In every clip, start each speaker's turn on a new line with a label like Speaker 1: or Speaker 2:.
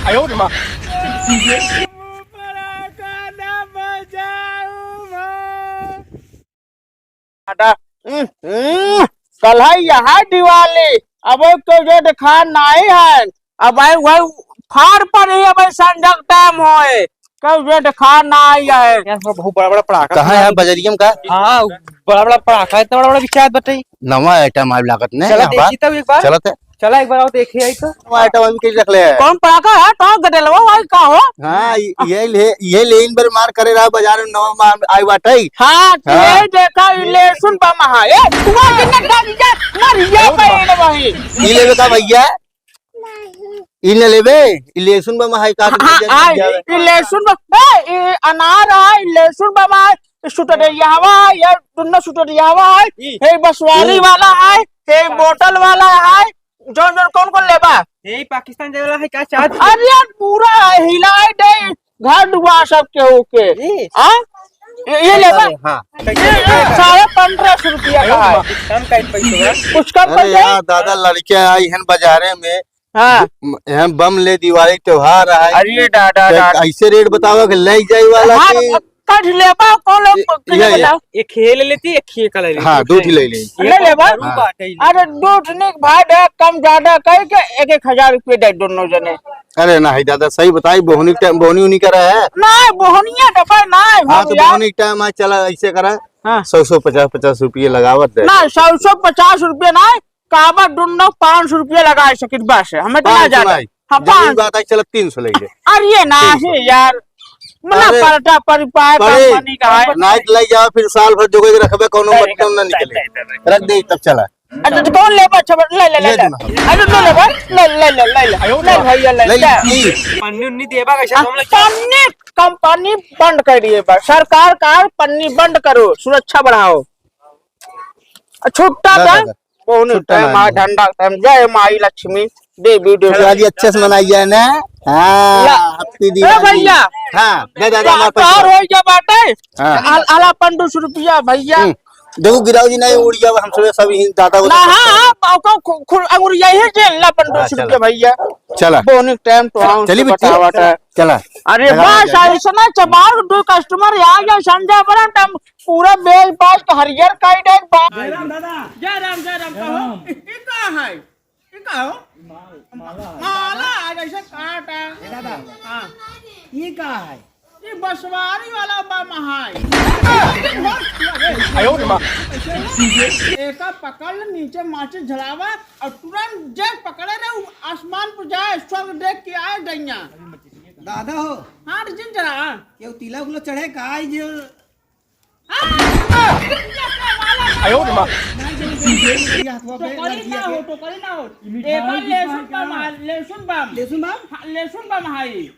Speaker 1: 哎呦我的妈！
Speaker 2: कल है यहाँ दिवाली अब तो जो दिखा नहीं है अब भाई वही फाड़ पर ही अब संजक टाइम होए कल जो दिखा नहीं है
Speaker 1: यार बहुत बड़ा बड़ा पड़ाका
Speaker 3: कहाँ है बजरियम का?
Speaker 1: हाँ बड़ा बड़ा पड़ाका इतना बड़ा बड़ा विचार बताई
Speaker 3: नवा आइटम आई लागत ने
Speaker 1: चला देखी तब एक बार
Speaker 3: चलते
Speaker 1: चला एक बार आओ देखे आई तो
Speaker 3: नवा आइटम अभी कैसे रख ले है?
Speaker 2: कौन पड़ाका है तो गडलवा भाई का हो
Speaker 3: हाँ ये लेन बर मार करे रहा बाजार में नवा मार आई बाटे।
Speaker 2: हाँ
Speaker 3: हाँ।
Speaker 2: ये देखा ले सुन बा महा ए तुम्हारे कितना गाड़िया ना रिया पे वही
Speaker 3: ई लेबे का भैया? ई न लेबे ई लेसुन बा हाई का
Speaker 2: हाँ ले सुन बा ए अनार है ले सुन बा महा सुटरिया हवा ये दोनों सुटरिया हवा है हे बसवारी वाला है हे बोतल वाला है जो कौन कौन लेबा
Speaker 1: यही पाकिस्तान जाए वाला है क्या चाहत
Speaker 2: अरे यार पूरा हिलाए दे घर डुबा सब के होके हाँ ये लेबा
Speaker 3: हाँ
Speaker 2: 1550 रुपया का है
Speaker 1: कम का पैसा
Speaker 2: कुछ कम
Speaker 3: अरे
Speaker 2: कर
Speaker 3: यार दादा लड़के आई हैं बाजारे में
Speaker 2: हाँ
Speaker 3: हम बम ले दिवाली त्योहार है
Speaker 2: अरे दादा
Speaker 3: ऐसे रेट बताओ कि ले जाए वाला की
Speaker 2: कट लेबा कौन बताओ
Speaker 1: एक खेल लेती एक खे का ले लेती
Speaker 3: हाँ दूध ले ले
Speaker 2: ले लेबा
Speaker 1: हाँ।
Speaker 2: अरे दूध निक भाई दे कम ज्यादा कह के 1000 रुपये दे दोनों जने
Speaker 3: अरे नहीं दादा सही बताई बोहनी टाइम बोहनी उनी करा है
Speaker 2: नहीं बोहनिया डबा नहीं
Speaker 3: हाँ तो बोहनी टाइम आज चला ऐसे करा
Speaker 2: हाँ
Speaker 3: 100-150 रुपये लगावत है
Speaker 2: ना 150 रुपये ना काबा दोनों 500 रुपये लगा सकित बस हमें तो ना जाता हाँ
Speaker 3: जमीन बात आई चला 300 ले ले
Speaker 2: अरे नहीं यार मना
Speaker 3: अरे,
Speaker 2: परटा परिपाय कंपनी का है
Speaker 3: नाइट ले जाओ फिर साल भर जोगे रखबे कोनो मतलब ना निकले रख दे तब चला
Speaker 2: अच्छा तो कौन लेबा अच्छा ले ले ले अरे ले लेबा ले भैया ले
Speaker 1: पन्नी उन्नी देबा कैसे हम लोग
Speaker 2: पन्नी कंपनी बंद कर दिए बा सरकार का पन्नी बंद करो सुरक्षा बढ़ाओ छुट्टा का कौन टाइम आ ठंडा टाइम जय माई लक्ष्मी देवी
Speaker 3: दिवाली अच्छे से मनाई जाए ना हाँ हैप्पी दिवाली
Speaker 2: भैया
Speaker 3: हाँ दे दादा हमारे
Speaker 2: और
Speaker 3: पैसा
Speaker 2: हो गया बाटे
Speaker 3: हाँ।
Speaker 2: आला 500 रुपया भैया
Speaker 3: देखो गिराओ जी नहीं उड़ गया हम सब ही दादा को
Speaker 2: ना हाँ हाँ अंगूर यही जेल ला 500 रुपया भैया
Speaker 3: चला
Speaker 2: बोनिक टाइम तो हम
Speaker 3: चली
Speaker 2: बतावट
Speaker 3: चला
Speaker 2: अरे बस ऐसा ना चमार दो कस्टमर आ गए संजय बड़ा टम पूरा बेल पास का हरियर काइड है जय राम कहो ये का है ये का हो माला आज ऐसे काट है दादा हां ये का है ये बसवारी वाला बा महाई
Speaker 1: आयो रे मां
Speaker 2: एक पकड़ नीचे माचिस झलावा और तुरंत जब पकड़े ना आसमान पर जाए स्वर्ग देख के आए दैया
Speaker 4: दादा हो
Speaker 2: हाँ जिन जरा
Speaker 4: केव तिलक उलक चढ़े काय जो
Speaker 1: आयो रे मां
Speaker 2: टोकरी ना हो लेसुन बम हाई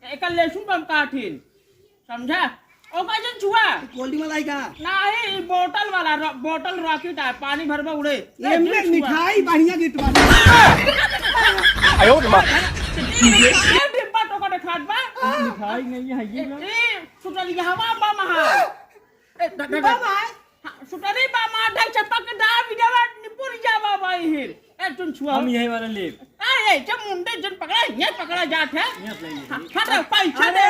Speaker 2: एक लेसुन बम काठिन समझा ओ कैसे छुआ
Speaker 4: कोल्डी मलाई का
Speaker 2: नहीं बोतल वाला बोतल रॉकेट है पानी भरबा उड़े
Speaker 4: एमे मिठाई बढ़िया गिफ्ट बा
Speaker 1: आयो रे मां
Speaker 2: डिब्बा टोका खाट बा
Speaker 1: मिठाई नहीं है ये
Speaker 2: सुटली हवा बा महा सुटली बा मा ढक चपक दा बिडवा निपुर जावा भाई हिर ए तुम छुआ
Speaker 1: हम यही वाला ले
Speaker 2: ए जब मुंडे जन पकड़ा ये पकड़ा जात है हट पैसा दे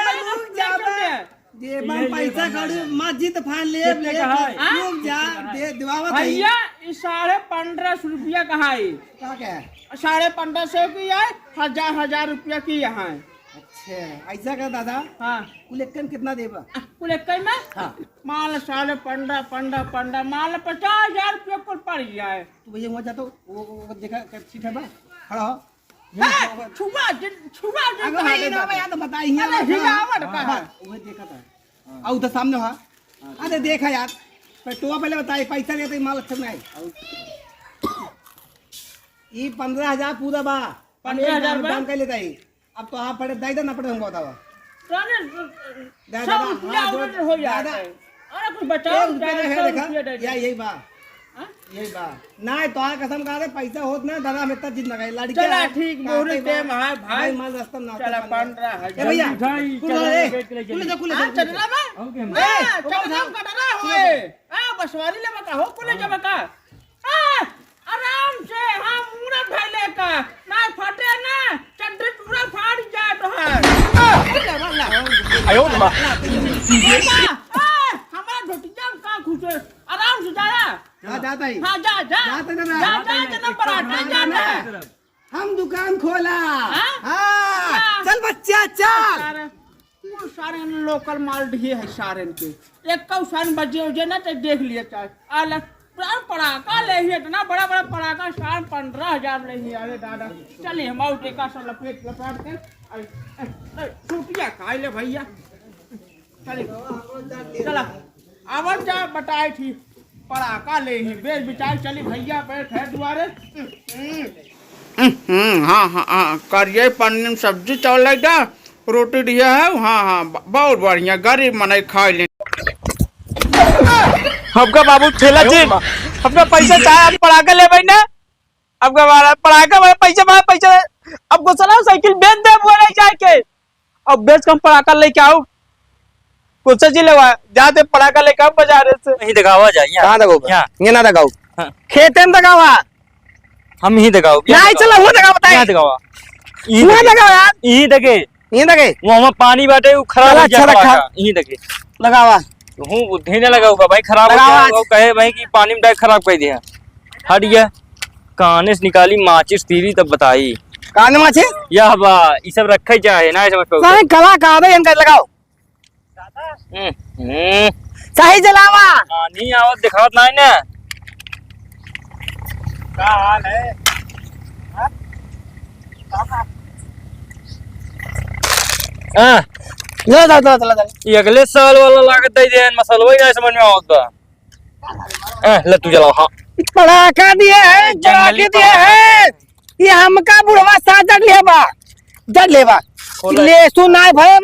Speaker 4: दे बम पैसा काढू मस्जिद फान ले
Speaker 1: कितने का है?
Speaker 4: रुक जा दे दिवावत है
Speaker 2: भैया ये 1550 रुपया का है
Speaker 4: का क्या है?
Speaker 2: 1550 की है 1000 रुपया की यहाँ है
Speaker 4: अच्छा ऐसा का दादा
Speaker 2: हाँ
Speaker 4: कुलेक्कन कितना देबा
Speaker 2: कुल एक में
Speaker 4: हाँ
Speaker 2: माल 15.5 माल 50,000 रुपया कुल पड़ गया है
Speaker 4: तो भैया वहां जा तो वो देखा सीट है बा खड़ा हो
Speaker 2: छुआ
Speaker 4: अगर भाई ना भाई तो बताई
Speaker 2: अरे हिलावट का है
Speaker 4: वो देखा था और उधर सामने हा अरे देखा यार पर तो पहले बताई पैसा लेते माल अच्छा नहीं ये 15,000 पूरा बा
Speaker 2: 15,000
Speaker 4: दाम कर लेता है अब तो आप पड़े दाई ना पड़े हमको बतावा
Speaker 2: दादा हो जाता है अरे कुछ बचाओ
Speaker 4: देखा यही बा यही बा ना तो कसम खा दे पैसा होत ना दादा में इतना जिद ना गई लड़की
Speaker 2: चला ठीक मोहरे टाइम है भाई
Speaker 4: माल रास्ता ना
Speaker 2: चला 15,000
Speaker 4: ए भैया
Speaker 1: मिठाई
Speaker 4: कुल जा
Speaker 2: चलना बा चल काम कटना होए आ बसवारी ले बका हो कुले जब का आ
Speaker 1: 哎呦我的妈！
Speaker 2: हमारा धोतिया का खुश है आराम से जा रहा
Speaker 4: हाँ जाता ही
Speaker 2: हाँ जा जा
Speaker 4: जाते ना
Speaker 2: जा जा पराठा जाना है
Speaker 4: हम दुकान खोला
Speaker 2: हाँ?
Speaker 4: हाँ चल बच्चा चल
Speaker 2: सारे लोकल माल ढी है सारे के एक कौ सारे बजे उजे ना तो देख लिए चाहे आला पड़ाका ले ही इतना बड़ा बड़ा पड़ाका साल 15,000 ले ही अरे दादा चलिए हम आउट का सब लपेट लपेट के छुटिया खा ले भैया चलिए चला आवाज जा बताए थी पड़ाका ले ही बेच बिचार चली भैया बैठ है दुआरे हाँ हाँ हाँ करिए पन्नी में सब्जी चावल लग जा रोटी दिया है हाँ हाँ बहुत बढ़िया गरीब मनाई खा ले
Speaker 1: हमका बाबू ठेला जी हमका पैसा चाहे आप पड़ाका ले भाई ना आपका हमारा पड़ाका में पैसा आपको चलाओ साइकिल बेच दे वो नहीं जाए के अब बेच कम पड़ाका लेके आओ कुछ जी लेवा जाते पड़ाका लेके आओ बाजार से
Speaker 3: यही दिखावा जाए कहाँ दिखाओ ये ना दिखाओ खेते में दिखावा
Speaker 1: हम ही दिखाओ
Speaker 3: नहीं चला वो दिखाओ बताए
Speaker 1: यहाँ दिखावा
Speaker 3: वो दिखाओ यार
Speaker 1: यही देखे
Speaker 3: ये देखे
Speaker 1: वो हम पानी बाटे वो खराब हो
Speaker 3: अच्छा
Speaker 1: गया
Speaker 3: रखा।
Speaker 1: पड़ाका यही देखे
Speaker 3: लगावा
Speaker 1: हूँ बुद्धि ने लगा होगा भाई खराब हो
Speaker 3: लगाओ
Speaker 1: गया
Speaker 3: आज।
Speaker 1: वो कहे भाई कि पानी में डाल खराब कर दिया हट गया काने से निकाली माचिस तीरी तब बताई
Speaker 3: कान माछे
Speaker 1: यह बा ये सब रखे चाहे ना समझ पाओ
Speaker 3: नहीं कला कहा दे इनका लगाओ सही जलावा
Speaker 1: पानी आवत दिखावत नहीं ना क्या हाल है हाँ
Speaker 3: चला
Speaker 1: ये अगले साल वाला लागत दे देन मसलवा ही नहीं समझ में आवत बा ले तू चलाओ हाँ
Speaker 3: पड़ाका दिए है
Speaker 1: जंगली
Speaker 3: पड़ाके दिए है ये हमका बुढ़वा साथ जड़ लेबा
Speaker 1: खोला।
Speaker 3: ले सुनाई भाई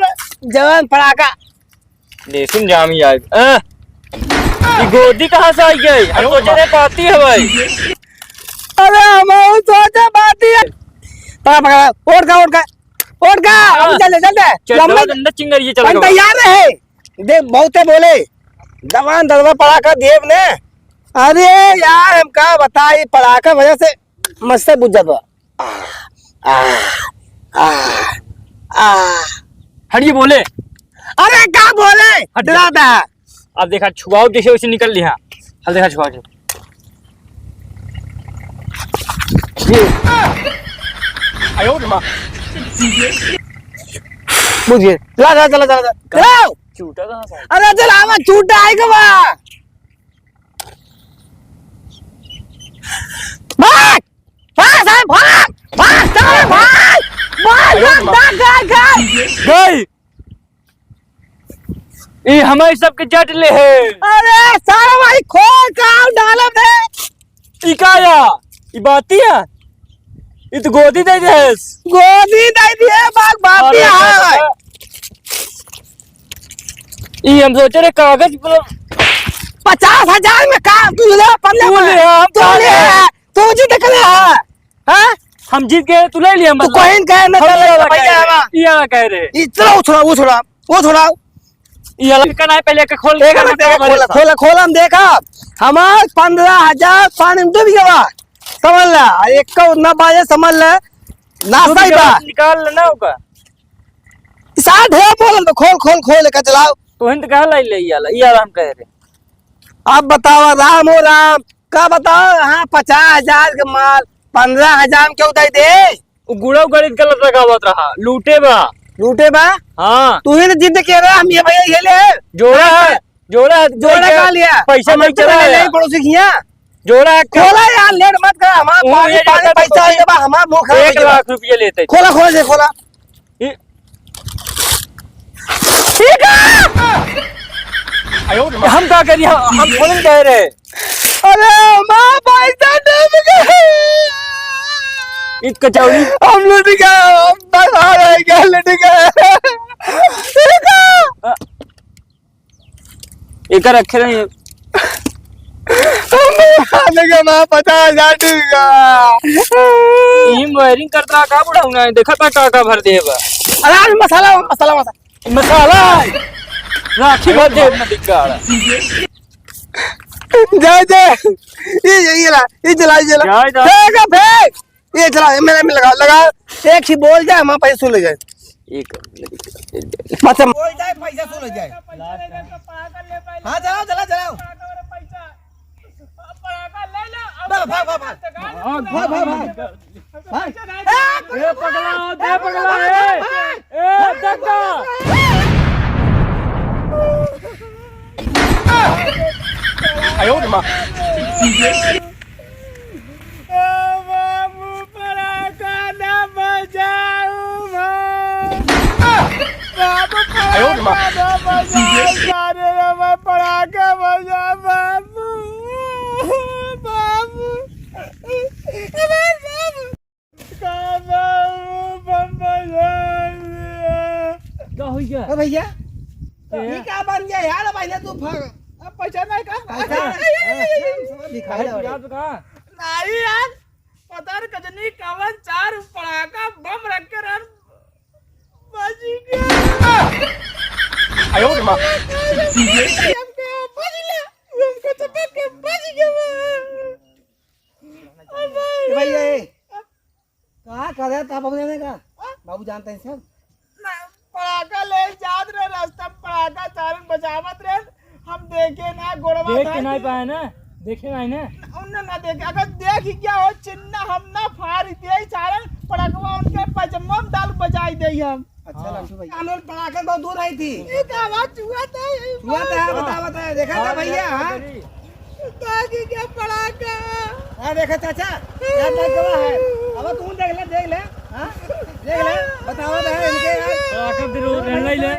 Speaker 3: जवान पड़ाका
Speaker 1: लेकिन जाम ही आए ये गोदी कहाँ से आई गई हम तो जने पाती है भाई
Speaker 3: अरे हम सोचे बात ही है पकड़ा पकड़ा ओट का हम चल
Speaker 1: चल
Speaker 3: लंबे
Speaker 1: अंदर चिंगरी
Speaker 3: हम
Speaker 1: चल
Speaker 3: तैयार रहे देख बहुते बोले दवान दलवा पड़ाका देव ने अरे यार हम का बताई पड़ाका वजह से मस्त बुझ जाता
Speaker 1: हटिए बोले
Speaker 3: अरे क्या बोले डराता है
Speaker 1: अब देखा छुआओ जैसे वैसे निकल लिया हल देखा छुआओ जो आयो मां
Speaker 3: बुझिए चला
Speaker 1: झूठा कहाँ से
Speaker 3: अरे चल आवा छूटा आएगा बा भाग भाग साहब भाग भाग भाग
Speaker 1: गई ये हमारे सबके जट ले है
Speaker 3: अरे सारा भाई खोल काम डाला दे
Speaker 1: इकाया ये बाती है ये तो गोदी दे दे
Speaker 3: गोदी दे दिए बाग बाती है
Speaker 1: ये हम सोच रहे कागज पर
Speaker 3: 50,000 में काम तू ले
Speaker 1: तू ले, हम
Speaker 3: तू ले तू जी देख ले हां
Speaker 1: हम जीत गए तू ले लिया
Speaker 3: तू कोई कहे ना चले भैया हम
Speaker 1: ये वाला कह रहे
Speaker 3: इतना वो थोड़ा
Speaker 1: ये वाला करना है पहले का खोल
Speaker 3: एक मिनट खोला हम देखा हमार 15,000 पानी में डूब गया समझ ला एक का उतना बाजे समझ ले नाश्ता ही बा
Speaker 1: निकाल लेना होगा
Speaker 3: साथ है बोल तो खोल लेकर चलाओ
Speaker 1: तो हिंद कहा लाई ले ये वाला हम कह रहे
Speaker 3: अब बताओ राम हो राम का बताओ हाँ 50,000 के माल 15,000 क्यों दे दे
Speaker 1: वो गुड़ा गणित गलत लगावत रहा लूटे बा
Speaker 3: लूटे बा
Speaker 1: हाँ
Speaker 3: तू ही तो जिद कह रहा हम ये भैया ये ले
Speaker 1: जोड़ा
Speaker 3: का लिया
Speaker 1: पैसा नहीं चला
Speaker 3: नहीं पड़ोसी किया
Speaker 1: जोड़ा है
Speaker 3: खोला यार लेट मत कर हमारा पानी पैसा आएगा बा हमारा मुंह खराब
Speaker 1: 1 लाख रुपया लेते
Speaker 3: खोला ठीक है
Speaker 1: हम क्या करिए हम खोलन कह रहे
Speaker 3: अरे माँ पैसा डूब गए
Speaker 1: इत कचौड़ी
Speaker 3: हम लूट गए हम बता रहे क्या लूट गए
Speaker 1: एक रखे रहे
Speaker 3: माँ 50,000 डूब गया
Speaker 1: वायरिंग करता का बुढ़ाऊंगा देखा था का भर दे
Speaker 3: अरे मसाला
Speaker 1: मसाला राखी भर दे ना दिक्कत
Speaker 3: जा ये चला
Speaker 1: जा।
Speaker 3: फेंक ये चला मेरे में लगा एक ही बोल जाए हमारा पैसे ले जाए मतलब
Speaker 4: बोल जाए पैसा सुन जाए
Speaker 1: पैसा ले ले तो पड़ाका ले भाई
Speaker 4: हाँ चलाओ चलाओ चलाओ
Speaker 1: पड़ाका वाला पैसा पड़ाका ले ले
Speaker 4: भाग भाग भाग भाग भाग भाग भाग
Speaker 1: ए पगला दे पगला ए दग्गा बाबू पड़ाका ना बजाऊ बाबू पड़ाका ना बजाऊ सारे रे पड़ाका बजा बाबू बाबू क्या हो गया
Speaker 4: अरे भैया ये क्या बन गया यार भैया तू भाग
Speaker 1: अब पैसा नहीं का
Speaker 4: पैसा दिखाई दे
Speaker 1: नहीं यार पता नहीं कजनी कवन 4 पड़ाका बम रख के रन बच गया हमको बच गया हमको तो बच गया
Speaker 4: भैया कहाँ कर रहे था अपने का बाबू जानते हैं सब
Speaker 1: पड़ाका ले जात रे रास्ता में पड़ाका चारन बचावत रे हम देखे ना गोड़वा
Speaker 2: देख के नहीं पाए ना देखे नहीं ना
Speaker 1: उन्ने ना देखे अगर देख क्या हो चिन्ना हम ना फाड़ दे चारन पड़ाकवा उनके पजम्मा में डाल बजाई दे हम
Speaker 4: अच्छा लंटू भैया कानून पड़ाके बहुत दूर आई थी
Speaker 1: एक आवाज हुआ था
Speaker 4: बता देखा था भैया हाँ
Speaker 1: ताकि क्या पड़ाका
Speaker 4: हाँ देखा चाचा यार देख गवा है अब तू देख ले हाँ देख ले बतावा है इनके यार
Speaker 2: पड़ाका फिर ले